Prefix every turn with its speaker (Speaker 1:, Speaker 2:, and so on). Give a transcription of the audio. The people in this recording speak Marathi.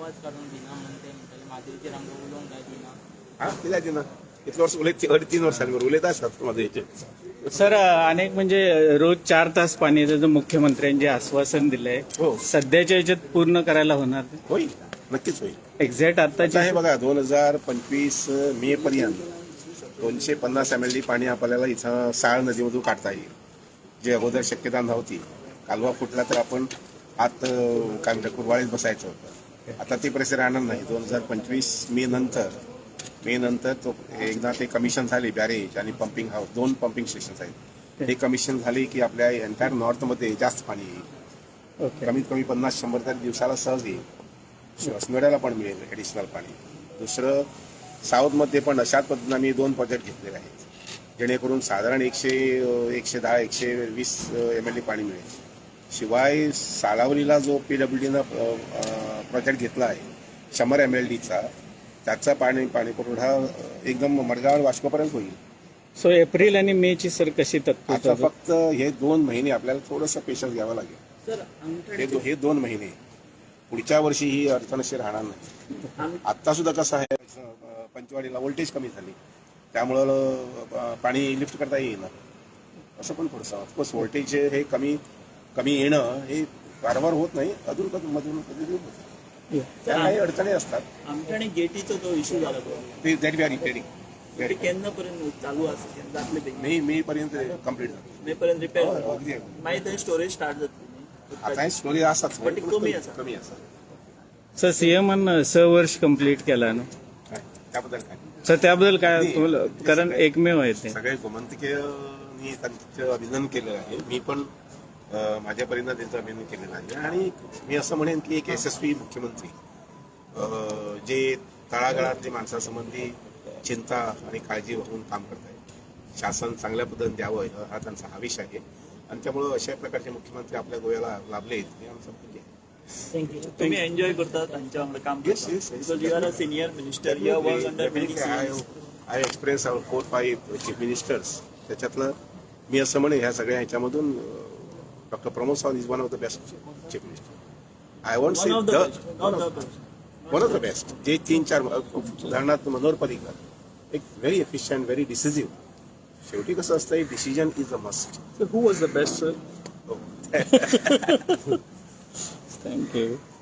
Speaker 1: आवाज काढून दिना म्हणते म्हणटाले माजरीची रांग उलोवंक काय दिना.
Speaker 2: हा कित्याक दिना इतले वर्स उलयत 3 वर्सांनी उलयता आसतात माझे
Speaker 3: सर अनेक म्हणजे रोज 4 तास पाणी येतं तर मुख्यमंत्र्यांनी आश्वासन दिलंय
Speaker 2: हो
Speaker 3: सध्याच्या याच्यात पूर्ण करायला होणार
Speaker 2: होईल नक्कीच होईल.
Speaker 3: एक्झॅक्ट
Speaker 2: आता
Speaker 3: आताचे
Speaker 2: हे बघा 2025 मे पर्यंत 250 MLD पाणी आपल्याला इथं साळ नदीमधून काढता येईल. जे अगोदर शक्यता नव्हती. कालवा फुटला तर आपण आत काय म्हणतात कुरवाळीत बसायचं होतं. आता ती परिस्थिती राहणार नाही. 2025 मे नंतर तो एकदा ते कमिशन झाले बॅरेज आणि पंपिंग हाऊस 2 पंपिंग स्टेशन आहेत. हे कमिशन झाले की आपल्या एंटायर नॉर्थमध्ये जास्त पाणी येईल.
Speaker 3: ओके
Speaker 2: कमीत कमी 50-100 तरी दिवसाला सहज येईल. शिवसमेड्याला पण मिळेल ॲडिशनल पाणी. दुसरं साऊथमध्ये पण अशाच पद्धतीने आम्ही 2 प्रोजेक्ट घेतलेले आहेत जेणेकरून साधारण 110-120 MLD पाणी मिळेल. शिवाय सालावलीला जो PWDनं प्रोजेक्ट घेतला आहे 100 MLDचा त्याचा पाणी पुरवठा एकदम मडगाव वास्कोपर्यंत होईल.
Speaker 3: सो एप्रिल आणि मे ची सर कशी
Speaker 2: आता
Speaker 3: तत्पर
Speaker 2: फक्त हे 2 महिने आपल्याला थोडंसं पेशन्स घ्यावं लागेल.
Speaker 1: सर आमच्याकडे
Speaker 2: हे 2 महिने पुढच्या वर्षी ही अडचणशी राहणार नाही. आत्ता सुद्धा कसं आहे पंचवाडीला व्होल्टेज कमी झाली त्यामुळं पाणी लिफ्ट करता येईना. असं पण थोडंसं ऑफकोर्स व्होल्टेज हे कमी येणं हे वारंवार होत नाही. अजून मधून कधी होतं. त्या काही अडचणी असतात.
Speaker 1: आमच्याकडे गेटीचो तो इश्यू झाला तो
Speaker 2: ते दॅट वी आर रिपेअरिंग.
Speaker 1: ते केन्ना पर्यंत चालू आसा जातले बेगीन
Speaker 2: मे पर्यंत कम्प्लीट झालं.
Speaker 1: मे पर्यंत रिपेअर
Speaker 2: अगदी
Speaker 1: मागीर थंय स्टोरेज स्टार्ट जातली.
Speaker 2: आता हे स्टोरी असतात
Speaker 1: पण ती कमी आसा.
Speaker 2: कमी असतात.
Speaker 3: सर सीएमन 6 वर्ष कंप्लीट केला ना
Speaker 2: काय त्याबद्दल काय
Speaker 3: सर त्याबद्दल काय तुम्हाला कारण एकमेव आहे ते
Speaker 2: सगळे गोमंतकीयनी त्यांचं अभिनंदन केलेलं आहे. मी पण माझ्या परीनं त्यांचं अभिनंदन केलेलं आहे. आणि मी असं म्हणेन की एक यशस्वी मुख्यमंत्री जे तळागाळातल्या माणसासंबंधी चिंता आणि काळजी घेऊन काम करत आहेत. शासन चांगल्या पद्धतीने द्यावं हा त्यांचा आविष आहे. आणि त्यामुळं अशा प्रकारचे मुख्यमंत्री आपल्या गोव्याला लाभलेत हे आमचं भाग्य आहे.
Speaker 1: थँक्यू. तुम्ही एन्जॉय करता तांच्या वांगडा काम
Speaker 2: Yes,
Speaker 1: करता
Speaker 2: yes, yes.
Speaker 1: Because you are a senior minister you work under many
Speaker 2: I experience 4-5 chief ministers. त्याच्यातलं मी असं म्हणेन ह्या सगळ्या ह्याच्यामधून doctor Pramod Sawant is one of the best chief minister. I want say one of the best. जे 3-4 उदाहरणार्थ मनोहर पर्रीकर एक व्हेरी एफिशियंट व्हेरी डिसिजिव्ह. शेवटी कसं असतं decision is a must.
Speaker 3: Who was the best sir thank you.